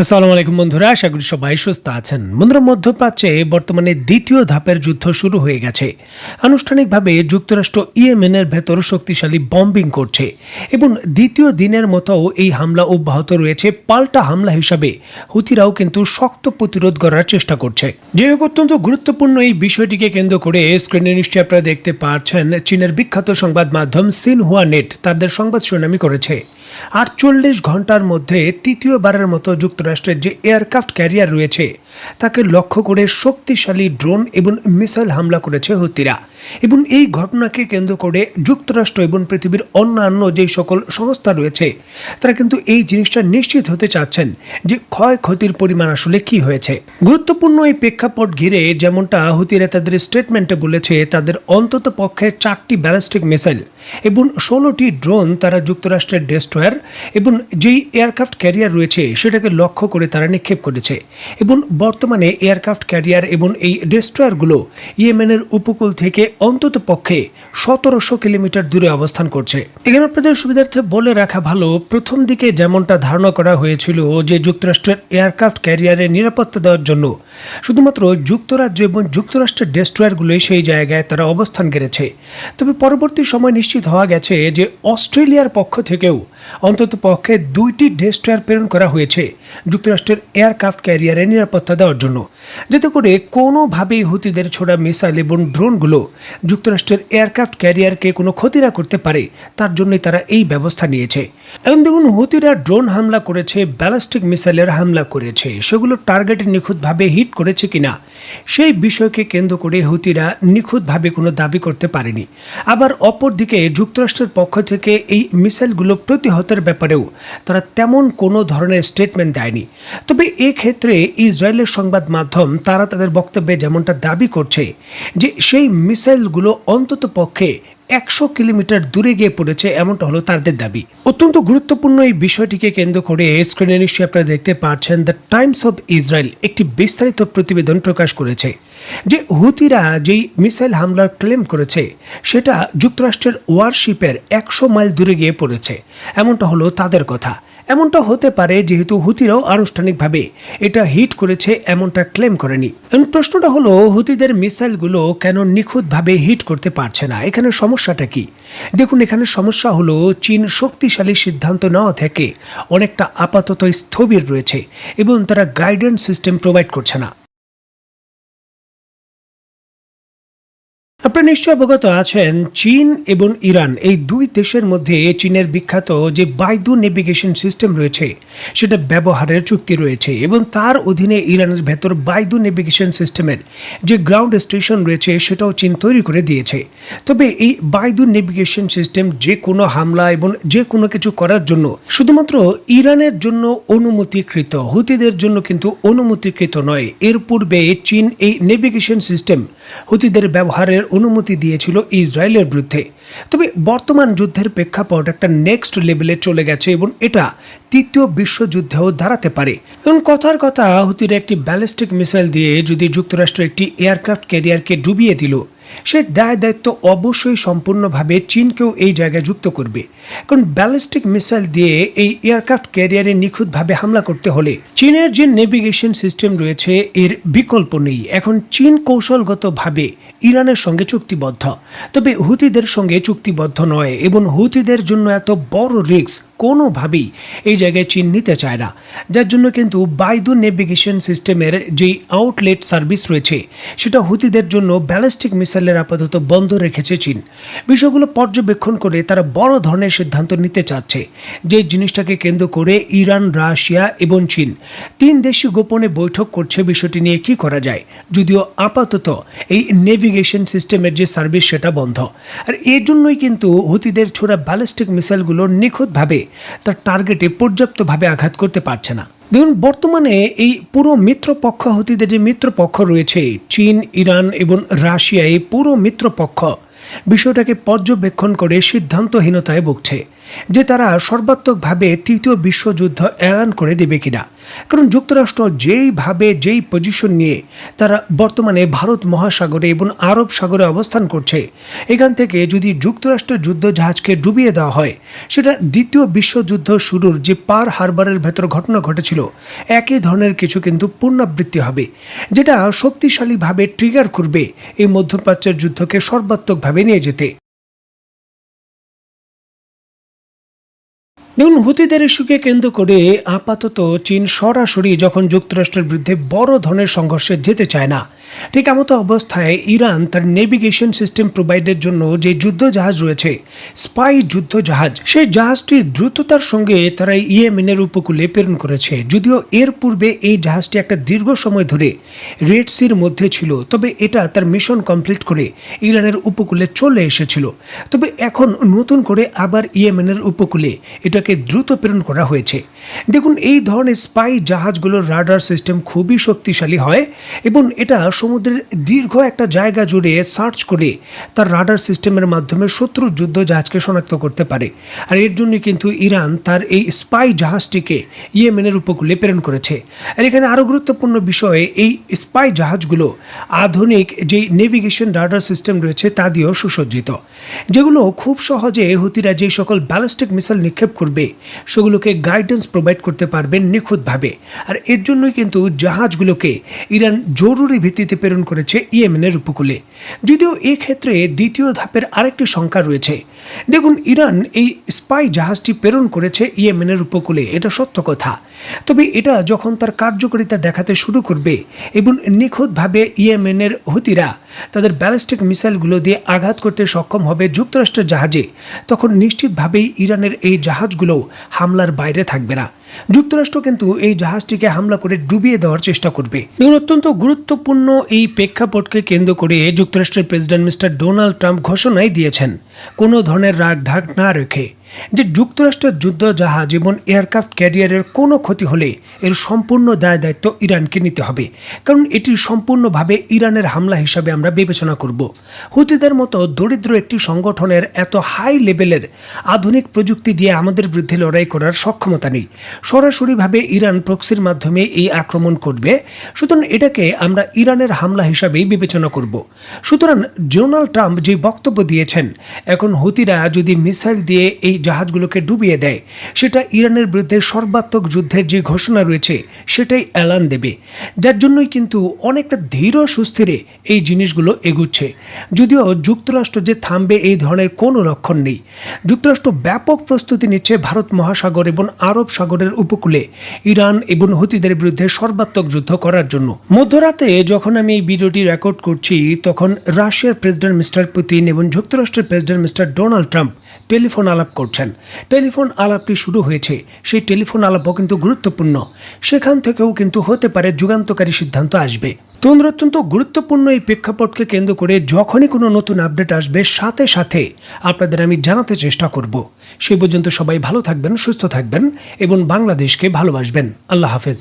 আসসালামু আলাইকুম বন্ধুরা, আশা করি সবাই সুস্থ আছেন। বন্ধুরা, মধ্যপ্রাচ্যে বর্তমানে দ্বিতীয় ধাপের যুদ্ধ শুরু হয়ে গেছে। আনুষ্ঠানিকভাবে যুক্তরাষ্ট্র ইয়েমেনের ভেতর শক্তিশালী বম্বিং করছে এবং দ্বিতীয় দিনের মতো এই হামলা অব্যাহত রয়েছে। পাল্টা হামলা হিসাবে হুতিরাও কিন্তু শক্ত প্রতিরোধ করার চেষ্টা করছে। যে অত্যন্ত গুরুত্বপূর্ণ এই বিষয়টিকে কেন্দ্র করে স্ক্রিনে নিশ্চয়ই আপনারা দেখতে পাচ্ছেন, চীনের বিখ্যাত সংবাদ মাধ্যম সিনহুয়া নেট তাদের সংবাদ শিরোনামই করেছে 48 ঘন্টার মধ্যে তৃতীয়বারের মতো যুক্তরাষ্ট্রের যে এয়ারক্রাফট ক্যারিয়ার রয়েছে তাকে লক্ষ্য করে শক্তিশালী ড্রোন এবং মিসাইল হামলা করেছে হুতিরা। এবং এই ঘটনাকে কেন্দ্র করে যুক্তরাষ্ট্র এবং পৃথিবীর অন্যান্য যে সকল সংস্থা রয়েছে তারা কিন্তু এই জিনিসটা নিশ্চিত হতে চাচ্ছেন যে ক্ষয়ক্ষতির পরিমাণ আসলে কি হয়েছে। গুরুত্বপূর্ণ এই প্রেক্ষাপট ঘিরে যেমনটা হুতিরা তাদের স্টেটমেন্টে বলেছে, তাদের অন্তত পক্ষে 4টি ব্যালিস্টিক মিসাইল এবং 16টি ড্রোন তারা যুক্তরাষ্ট্রের ডেস্ট্রয়ার এবং যেই এয়ারক্রাফট ক্যারিয়ার রয়েছে সেটাকে লক্ষ্য করে তারা নিক্ষেপ করেছে। এবং বর্তমানে এয়ারক্রাফট ক্যারিয়ার এবং এই ডেস্ট্রয়ারগুলো ইয়েমেনের উপকূল থেকে অন্তত পক্ষে 1700 কিলোমিটার দূরে অবস্থান করছে। এখানে আপনাদের সুবিধার্থে বলে রাখা ভালো, প্রথম দিকে যেমনটা ধারণা করা হয়েছিল যে যুক্তরাষ্ট্রের এয়ারক্রাফট ক্যারিয়ারের নিরাপত্তা দেওয়ার জন্য শুধুমাত্র যুক্তরাজ্য এবং যুক্তরাষ্ট্রের ডেস্ট্রয়ারগুলোই সেই জায়গায় তারা অবস্থান গেড়েছে। তবে পরবর্তী সময় নিশ্চিত হওয়া গেছে যে অস্ট্রেলিয়ার পক্ষ থেকেও অন্তত পক্ষে 2টি ডেস্ট্রয়ার প্রেরণ করা হয়েছে যুক্তরাষ্ট্রের এয়ারক্রাফট ক্যারিয়ারের নিরাপত্তা দেওয়ার জন্য, যাতে করে কোনোভাবেই হুতিদের ছোড়া মিসাইল এবং ড্রোনগুলো যুক্তরাষ্ট্রের এয়ারক্রাফট ক্যারিয়ারকে কোনো ক্ষতি না করতে পারে, তার জন্যই তারা এই ব্যবস্থা নিয়েছে। এখন দেখুন, হুতিরা ড্রোন হামলা করেছে, ব্যালিস্টিক মিসাইলের হামলা করেছে, সেগুলো টার্গেটে নিখুঁতভাবে হিট করেছে কিনা সেই বিষয়কে কেন্দ্র করে হুতিরা নিখুঁতভাবে কোনো দাবি করতে পারেনি। আবার অপরদিকে যুক্তরাষ্ট্রের পক্ষ থেকে এই মিসাইলগুলো প্রতিহতের ব্যাপারেও তারা তেমন কোনো ধরনের স্টেটমেন্ট দেয়নি। তবে এক্ষেত্রে ইসরায়েলের সংবাদ মাধ্যম তারা তাদের বক্তব্যে যেমনটা দাবি করছে যে সেই মিসাইলগুলো অন্তত পক্ষে 100 কিলোমিটার দূরে গিয়ে পড়েছে, এমনটা হলো তাদের দাবি। অত্যন্ত গুরুত্বপূর্ণ এই বিষয়টিকে কেন্দ্র করে স্ক্রিনে নিশ্চয়ই আপনারা দেখতে পাচ্ছেন, দ্য টাইমস অফ ইসরায়েল একটি বিস্তারিত প্রতিবেদন প্রকাশ করেছে যে হুতিরা যেই মিসাইল হামলার ক্লেম করেছে সেটা যুক্তরাষ্ট্রের ওয়ারশিপের 100 মাইল দূরে গিয়ে পড়েছে, এমনটা হলো তাদের কথা। এমনটা হতে পারে যেহেতু হুতিরাও আনুষ্ঠানিকভাবে এটা হিট করেছে এমনটা ক্লেম করেনি। প্রশ্নটা হলো, হুতিদের মিসাইলগুলো কেন নিখুঁতভাবে হিট করতে পারছে না? এখানে সমস্যাটা কি? দেখুন, এখানে সমস্যা হলো চীন শক্তিশালী সিদ্ধান্ত নেওয়া থেকে অনেকটা আপাতত স্থবির রয়েছে এবং তারা গাইডেন্স সিস্টেম প্রোভাইড করছে না। আপনারা নিশ্চয় অবগত আছেন, চীন এবং ইরান এই দুই দেশের মধ্যে চীনের বিখ্যাত যে বাইদু নেভিগেশন সিস্টেম রয়েছে সেটা ব্যবহারের চুক্তি রয়েছে এবং তার অধীনে ইরানের ভেতর বাইদু নেভিগেশন সিস্টেমের যে গ্রাউন্ড স্টেশন রয়েছে সেটাও চীন তৈরি করে দিয়েছে। তবে এই বাইদু নেভিগেশন সিস্টেম যে কোনো হামলা এবং যে কোনো কিছু করার জন্য শুধুমাত্র ইরানের জন্য অনুমতিকৃত, হুতিদের জন্য কিন্তু অনুমতিকৃত নয়। এর পূর্বে চীন এই নেভিগেশন সিস্টেম হুতিদের ব্যবহারের অনুমতি দিয়েছিল ইসরায়েলের বিরুদ্ধে। তবে বর্তমান যুদ্ধের প্রেক্ষাপট একটা নেক্সট লেভেলে চলে গেছে এবং এটা তৃতীয় বিশ্বযুদ্ধেও দাঁড়াতে পারে। এবং কথার কথা, হুতিরা একটি ব্যালিস্টিক মিসাইল দিয়ে যদি যুক্তরাষ্ট্র একটি এয়ারক্রাফট ক্যারিয়ারকে ডুবিয়ে দিল, সে দায়িত্ব অবশ্যই সম্পূর্ণভাবে চীনকেও এই জায়গায় যুক্ত করবে। কারণ ব্যালিস্টিক মিসাইল দিয়ে এই এয়ারক্রাফট ক্যারিয়ারে নিখুঁতভাবে হামলা করতে হলে চীনের যে নেভিগেশন সিস্টেম রয়েছে এর বিকল্প নেই। এখন চীন কৌশলগতভাবে ইরানের সঙ্গে চুক্তিবদ্ধ, তবে হুতিদের সঙ্গে চুক্তিবদ্ধ নয় এবং হুতিদের জন্য এত বড় রিস্ক কোনোভাবেই এই জায়গায় চীন নিতে চায় না। যার জন্য কিন্তু বাইদু নেভিগেশন সিস্টেমের যেই আউটলেট সার্ভিস রয়েছে সেটা হুতিদের জন্য ব্যালিস্টিক মিসাইলের আপাতত বন্ধ রেখেছে চীন। বিষয়গুলো পর্যবেক্ষণ করে তারা বড় ধরনের সিদ্ধান্ত নিতে চাচ্ছে, যে জিনিসটাকে কেন্দ্র করে ইরান, রাশিয়া এবং চীন 3 দেশই গোপনে বৈঠক করছে বিষয়টি নিয়ে কি করা যায়, যদিও আপাতত এই নেভিগেশন সিস্টেমের যে সার্ভিস সেটা বন্ধ। আর এর জন্যই কিন্তু হুতিদের ছোড়া ব্যালিস্টিক মিসাইলগুলো নিখুঁতভাবে তার টার্গেটে পর্যাপ্তভাবে আঘাত করতে পারছে না। দেখুন, বর্তমানে এই পুরো মিত্রপক্ষ, হুতিদের যে মিত্রপক্ষ রয়েছে চীন, ইরান এবং রাশিয়া, এই পুরো মিত্রপক্ষ বিষয়টাকে পর্যবেক্ষণ করে সিদ্ধান্তহীনতায় ভুগছে। যে তারা সর্বাত্মকভাবে তৃতীয় বিশ্বযুদ্ধ এলান করে দেবে কিনা। কারণ যুক্তরাষ্ট্র যেই পজিশন নিয়ে তারা বর্তমানে ভারত মহাসাগরে এবং আরব সাগরে অবস্থান করছে, এখান থেকে যদি যুক্তরাষ্ট্রের যুদ্ধ জাহাজকে ডুবিয়ে দেওয়া হয়, সেটা দ্বিতীয় বিশ্বযুদ্ধ শুরুর যে পার হারবারের ভেতর ঘটনা ঘটেছিল একই ধরনের কিছু কিন্তু পুনরাবৃত্তি হবে, যেটা শক্তিশালীভাবে ট্রিগার করবে এই মধ্যপ্রাচ্যের যুদ্ধকে সর্বাত্মকভাবে নিয়ে যেতে। দেখুন, হুতিদের ইস্যুকে কেন্দ্র করে আপাতত চীন সরাসরি যখন যুক্তরাষ্ট্রের বিরুদ্ধে বড় ধরনের সংঘর্ষে যেতে চায় না, ঠিক এমতো অবস্থায় ইরান তার নেভিগেশন সিস্টেম প্রোভাইডের জন্য যে যুদ্ধ জাহাজ রয়েছে, স্পাই যুদ্ধ জাহাজ, সেই জাহাজটির দ্রুততার সঙ্গে তারা ইয়েমেনের উপকূলে প্রেরণ করেছে। যদিও এর পূর্বে এই জাহাজটি একটা দীর্ঘ সময় ধরে রেড সির মধ্যে ছিল, তবে এটা তার মিশন কমপ্লিট করে ইরানের উপকূলে চলে এসেছিল। তবে এখন নতুন করে আবার ইয়েমেনের উপকূলে এটাকে দ্রুত প্রেরণ করা হয়েছে। দেখুন, এই ধরনের স্পাই জাহাজগুলোর রাডার সিস্টেম খুবই শক্তিশালী হয় এবং এটা সমুদ্রের দীর্ঘ একটা জায়গা জুড়ে সার্চ করে তার রাডার সিস্টেমের মাধ্যমে শত্রুর যুদ্ধ জাহাজকে শনাক্ত করতে পারে। আর এর জন্য কিন্তু ইরান তার এই স্পাই জাহাজটিকে ইয়েমেনের উপকূলে প্রেরণ করেছে। আর এখানে আরও গুরুত্বপূর্ণ বিষয়ে এই স্পাই জাহাজগুলো আধুনিক যে নেভিগেশন রাডার সিস্টেম রয়েছে তা দিয়েও সুসজ্জিত, যেগুলো খুব সহজে হুতিরা যে সকল ব্যালিস্টিক মিসাইল নিক্ষেপ করবে সেগুলোকে গাইডেন্স প্রোভাইড করতে পারবেন নিখুঁতভাবে। আর এর জন্যই কিন্তু জাহাজগুলোকে ইরান জরুরি ভিত্তিতে প্রেরণ করেছে ইয়েমেনের উপকূলে। যদিও এই ক্ষেত্রে দ্বিতীয় ধাপের আরেকটি শঙ্কা রয়েছে। দেখুন, ইরান এই স্পাই জাহাজটি প্রেরণ করেছে ইয়েমেনের উপকূলে, এটা সত্য কথা। তবে এটা যখন তার কার্যকারিতা দেখাতে শুরু করবে এবং নিখুঁতভাবে ইয়েমেনের হুতিরা তাদের ব্যালিস্টিক মিসাইলগুলো দিয়ে আঘাত করতে সক্ষম হবে যুক্তরাষ্ট্রের জাহাজে, তখন নিশ্চিতভাবেই ইরানের এই জাহাজগুলো হামলার বাইরে থাকবে না। যুক্তরাষ্ট্র কিন্তু এই জাহাজটিকে হামলা করে ডুবিয়ে দেওয়ার চেষ্টা করবে। অত্যন্ত গুরুত্বপূর্ণ এই প্রেক্ষাপটকে কেন্দ্র করে যুক্তরাষ্ট্রের প্রেসিডেন্ট মিস্টার ডোনাল্ড ট্রাম্প ঘোষণাই দিয়েছেন, কোনো ধরনের রাগ ঢাক না রেখে, যে যুক্তরাষ্ট্রের যুদ্ধ জাহাজ এবং এয়ারক্রাফট ক্যারিয়ারের কোনো ক্ষতি হলে এর সম্পূর্ণ দায় দায়িত্ব ইরানকে নিতে হবে। কারণ এটি সম্পূর্ণভাবে ইরানের হামলা হিসাবে আমরা বিবেচনা করব। হুতিদের মতো দরিদ্র একটি সংগঠনের এত হাই লেভেলের আধুনিক প্রযুক্তি দিয়ে আমাদের বিরুদ্ধে লড়াই করার সক্ষমতা নেই। সরাসরিভাবে ইরান প্রক্সির মাধ্যমে এই আক্রমণ করবে, সুতরাং এটাকে আমরা ইরানের হামলা হিসাবেই বিবেচনা করব। সুতরাং ডোনাল্ড ট্রাম্প যে বক্তব্য দিয়েছেন, এখন হুতিরা যদি মিসাইল দিয়ে এই জাহাজগুলোকে ডুবিয়ে দেয়, সেটা ইরানের বিরুদ্ধে সর্বাত্মক যুদ্ধের যে ঘোষণা রয়েছে সেটাই এলান দেবে। যার জন্যই কিন্তু অনেকটা ধীর সুস্থিরে এই জিনিসগুলো এগুচ্ছে। যদিও যুক্তরাষ্ট্র যে থামবে এই ধরনের কোনো লক্ষণ নেই। যুক্তরাষ্ট্র ব্যাপক প্রস্তুতি নিচ্ছে ভারত মহাসাগর এবং আরব সাগরের উপকূলে ইরান এবং হুতিদের বিরুদ্ধে সর্বাত্মক যুদ্ধ করার জন্য। মধ্যরাতে যখন আমি এই ভিডিওটি রেকর্ড করছি, তখন রাশিয়ার প্রেসিডেন্ট মিস্টার পুতিন এবং যুক্তরাষ্ট্রের president mister Donald Trump telephone আলাপ করছেন। টেলিফোন আলাপটি শুরু হয়েছে, সেই টেলিফোন আলাপও কিন্তু গুরুত্বপূর্ণ। সেখান থেকেও কিন্তু হতে পারে যুগান্তকারী সিদ্ধান্ত আসবে। তোমরা অত্যন্ত গুরুত্বপূর্ণ এই প্রেক্ষাপটকে কেন্দ্র করে যখনই কোনো নতুন আপডেট আসবে সাথে সাথে আপনাদের আমি জানাতে চেষ্টা করব। সেই পর্যন্ত সবাই ভালো থাকবেন, সুস্থ থাকবেন এবং বাংলাদেশকে ভালোবাসবেন। আল্লাহ হাফেজ।